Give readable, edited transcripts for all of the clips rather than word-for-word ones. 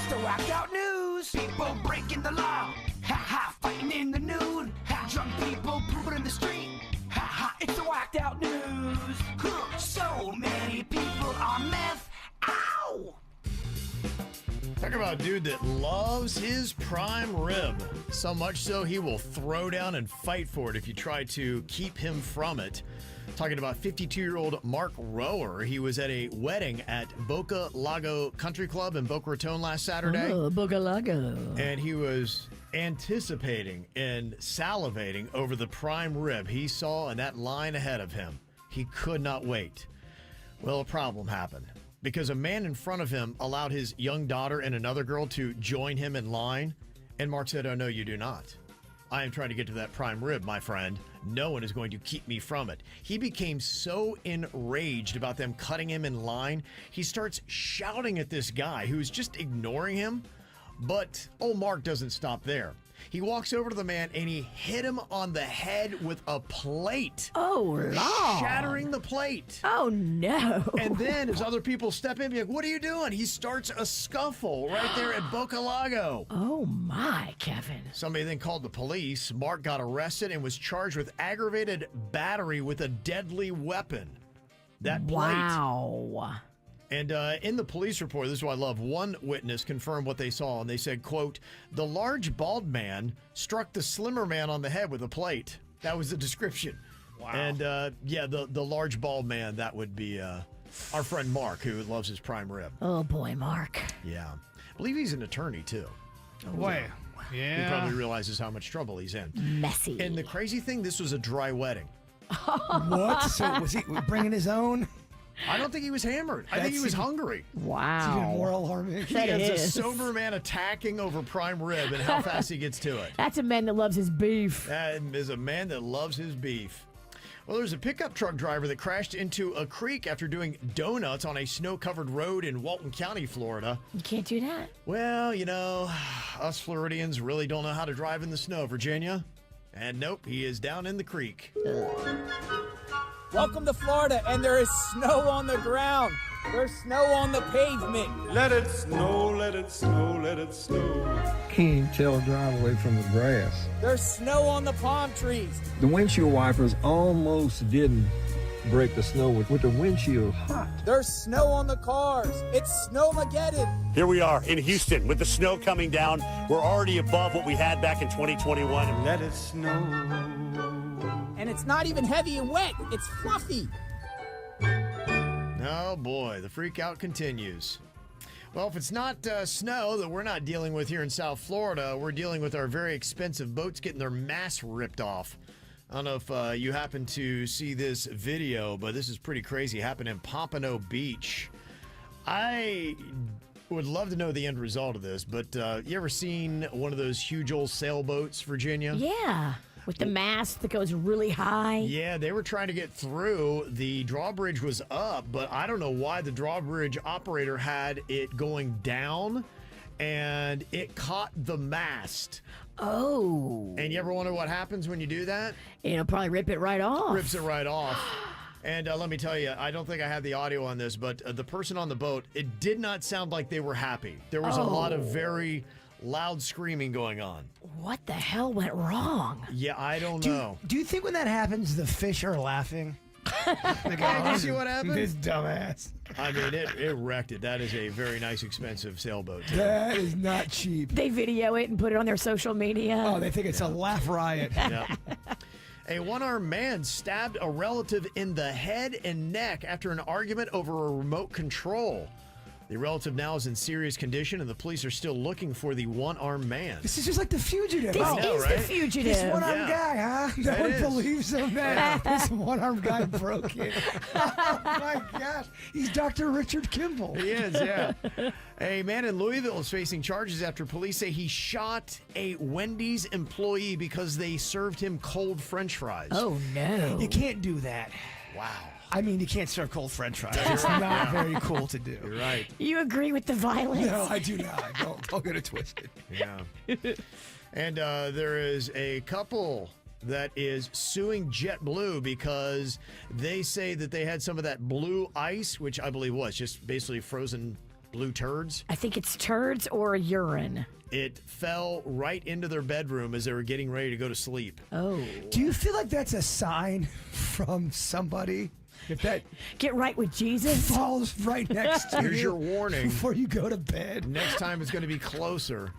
the whacked out news. People breaking the law. Ha ha, fighting in the nude. Ha, drunk people pooping in the street. Ha ha, it's the whacked out news. Huh, so many people on meth. Ow! Talk about a dude that loves his prime rib. So much so he will throw down and fight for it if you try to keep him from it. Talking about 52-year-old Mark Rower. He was at a wedding at Boca Lago Country Club in Boca Raton last Saturday. Oh, Boca Lago. And he was anticipating and salivating over the prime rib he saw in that line ahead of him. He could not wait. Well, a problem happened because a man in front of him allowed his young daughter and another girl to join him in line. And Mark said, "Oh, no, you do not. I am trying to get to that prime rib, my friend. No one is going to keep me from it." He became so enraged about them cutting him in line. He starts shouting at this guy who's just ignoring him. But old Mark doesn't stop there. He walks over to the man and he hit him on the head with a plate. Oh, Lord. Shattering the plate. Oh, no. And then as other people step in, and be like, "What are you doing?" He starts a scuffle right there at Boca Lago. Oh, my, Kevin. Somebody then called the police. Mark got arrested and was charged with aggravated battery with a deadly weapon. That plate. Wow. And in the police report, this is what I love, one witness confirmed what they saw, and they said, quote, "The large bald man struck the slimmer man on the head with a plate." That was the description. Wow. And, the large bald man, that would be our friend Mark, who loves his prime rib. Oh, boy, Mark. Yeah. I believe he's an attorney, too. Boy, yeah. He probably realizes how much trouble he's in. Messy. And the crazy thing, this was a dry wedding. What? So was he bringing his own? I don't think he was hammered. I think he was hungry. Wow. It's even more alarming. That He has a is. sober man attacking over prime rib and how fast he gets to it. That's a man that loves his beef. That is a man that loves his beef. Well, there's a pickup truck driver that crashed into a creek after doing donuts on a snow-covered road in Walton County, Florida. You can't do that. Well, you know, us Floridians really don't know how to drive in the snow, Virginia. And nope, he is down in the creek. Welcome to Florida, and there is snow on the ground. There's snow on the pavement. Let it snow, let it snow, let it snow. Can't tell a driveway from the grass. There's snow on the palm trees. The windshield wipers almost didn't break the snow with the windshield hot. There's snow on the cars. It's Snowmageddon. Here we are in Houston with the snow coming down. We're already above what we had back in 2021. Let it snow. And it's not even heavy and wet. It's fluffy. Oh boy, the freak out continues. Well, if it's not snow that we're not dealing with here in South Florida, we're dealing with our very expensive boats getting their masts ripped off. I don't know if you happen to see this video, but this is pretty crazy. It happened in Pompano Beach. I would love to know the end result of this, but you ever seen one of those huge old sailboats, Virginia? Yeah. With the mast that goes really high. Yeah, they were trying to get through. The drawbridge was up, but I don't know why the drawbridge operator had it going down, and it caught the mast. Oh. And you ever wonder what happens when you do that? It'll probably rip it right off. Rips it right off. And let me tell you, I don't think I have the audio on this, but the person on the boat, it did not sound like they were happy. There was a lot of very loud screaming going on. What the hell went wrong? Yeah, I don't know. Do you think when that happens, the fish are laughing? Did you see what happened? This dumbass. I mean, it wrecked it. That is a very nice, expensive sailboat, too. That is not cheap. They video it and put it on their social media. Oh, they think it's a laugh riot. Yeah. A one-armed man stabbed a relative in the head and neck after an argument over a remote control. The relative now is in serious condition, and the police are still looking for the one-armed man. This is just like The Fugitive. This I know, is right? The Fugitive. This one-armed guy, huh? No It one is. believes him, man. This one-armed guy broke it. Oh, my gosh. He's Dr. Richard Kimball. He is, yeah. A man in Louisville is facing charges after police say he shot a Wendy's employee because they served him cold French fries. Oh, no. You can't do that. Wow. I mean, you can't serve cold French fries. It's not very cool to do. You're right. You agree with the violence? No, I do not. Don't get it twisted. Yeah. And there is a couple that is suing JetBlue because they say that they had some of that blue ice, which I believe was just basically frozen blue turds. I think it's turds or urine. It fell right into their bedroom as they were getting ready to go to sleep. Oh. Do you feel like that's a sign from somebody? If that Get right with Jesus. falls right next to Here's you your warning. before you go to bed. Next time it's going to be closer.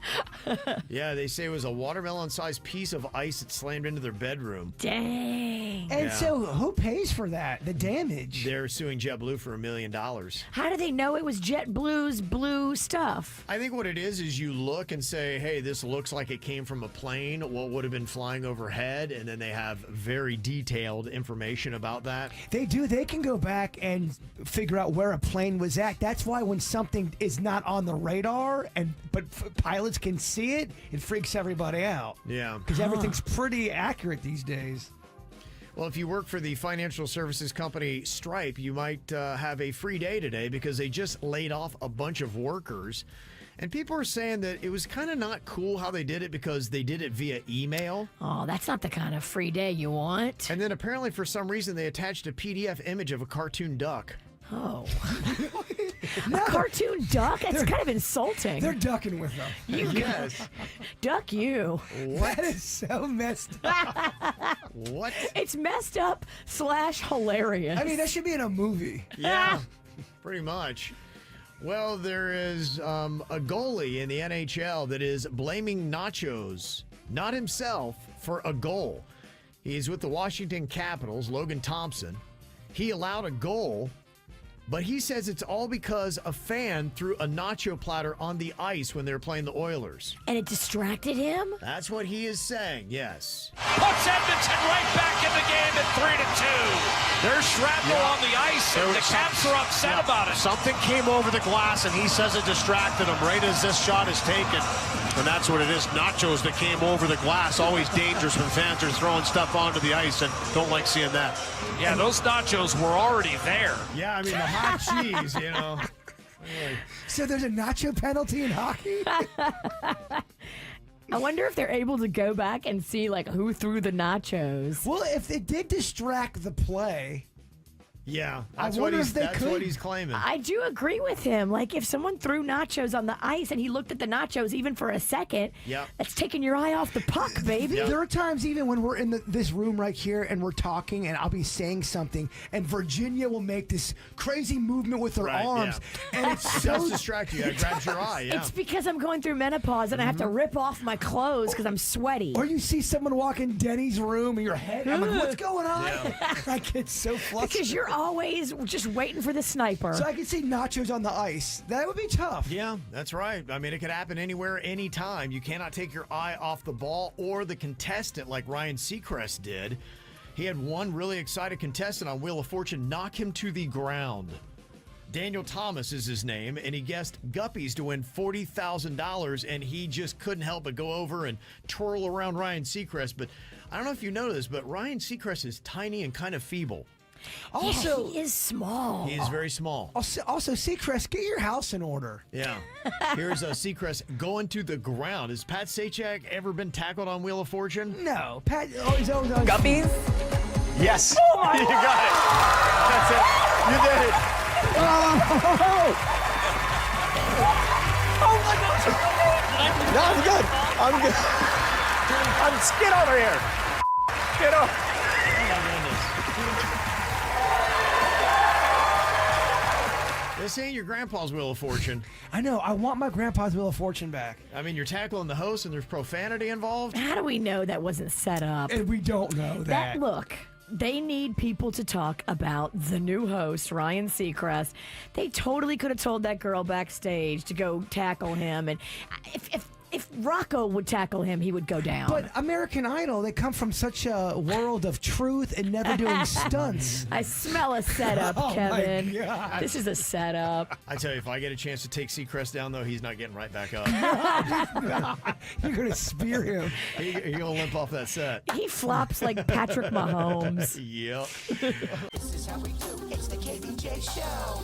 Yeah, they say it was a watermelon-sized piece of ice that slammed into their bedroom. Dang. And Yeah. so who pays for that? The damage? They're suing JetBlue for $1 million. How do they know it was JetBlue's blue stuff? I think what it is you look and say, hey, this looks like it came from a plane, what would have been flying overhead, and then they have very detailed information about that. They do. They can go back and figure out where a plane was at. That's why when something is not on the radar, but pilots can see it, it freaks everybody out. Yeah. Because everything's pretty accurate these days. Well, if you work for the financial services company Stripe, you might have a free day today because they just laid off a bunch of workers. And people are saying that it was kind of not cool how they did it because they did it via email. Oh, that's not the kind of free day you want. And then apparently for some reason they attached a PDF image of a cartoon duck. Oh. A cartoon duck? That's kind of insulting. They're ducking with them. Yes. Duck you. That is so messed up. What? It's messed up / hilarious. I mean, that should be in a movie. Yeah, pretty much. Well, there is a goalie in the NHL that is blaming Nachos, not himself, for a goal. He's with the Washington Capitals, Logan Thompson. He allowed a goal, but he says it's all because a fan threw a nacho platter on the ice when they were playing the Oilers. And it distracted him? That's what he is saying, yes. Puts Edmonton right back in the game at 3-2. There's shrapnel on the ice, and the Caps are upset about it. Something came over the glass, and he says it distracted him right as this shot is taken. And that's what it is. Nachos that came over the glass. Always dangerous when fans are throwing stuff onto the ice, and don't like seeing that. Yeah, those nachos were already there. Yeah, I mean, the hot cheese, you know. So there's a nacho penalty in hockey? I wonder if they're able to go back and see, like, who threw the nachos. Well, if it did distract the play, Yeah, I that's what wonder he's if they that's what could. he's claiming. I do agree with him. Like, if someone threw nachos on the ice and he looked at the nachos even for a second, Yep. that's taking your eye off the puck, baby. there are times even when we're in this room right here and we're talking and I'll be saying something and Virginia will make this crazy movement with her Right, arms. And it's so Does distract you. It grabs your eye, yeah. It's because I'm going through menopause and I have to rip off my clothes because I'm sweaty. Or you see someone walk in Denny's room and your head, I'm like, what's going on? I get so flustered. Because you're always just waiting for the sniper. So I can see nachos on the ice. That would be tough. Yeah, that's right. I mean, it could happen anywhere, anytime. You cannot take your eye off the ball or the contestant like Ryan Seacrest did. He had one really excited contestant on Wheel of Fortune knock him to the ground. Daniel Thomas is his name, and he guessed guppies to win $40,000, and he just couldn't help but go over and twirl around Ryan Seacrest. But I don't know if you know this, but Ryan Seacrest is tiny and kind of feeble. Also, he is small. He is very small. also, Seacrest, get your house in order. Yeah. Here's Seacrest going to the ground. Has Pat Sajak ever been tackled on Wheel of Fortune? No, Pat. Always. Guppies? Yes. You got it. That's it. You did it. No, I'm good. I'm good. Get over here. Get over. This ain't your grandpa's Wheel of Fortune. I know. I want my grandpa's Wheel of Fortune back. I mean, you're tackling the host and there's profanity involved. How do we know that wasn't set up? And we don't know that. Look, they need people to talk about the new host, Ryan Seacrest. They totally could have told that girl backstage to go tackle him. And if Rocco would tackle him, he would go down. But American Idol, they come from such a world of truth and never doing stunts. I smell a setup, Oh, my Kevin. God. This is a setup. I tell you, if I get a chance to take Seacrest down, though, he's not getting right back up. You're going to spear him. He'll limp off that set. He flops like Patrick Mahomes. Yep. This is how we do. It's the KVJ show.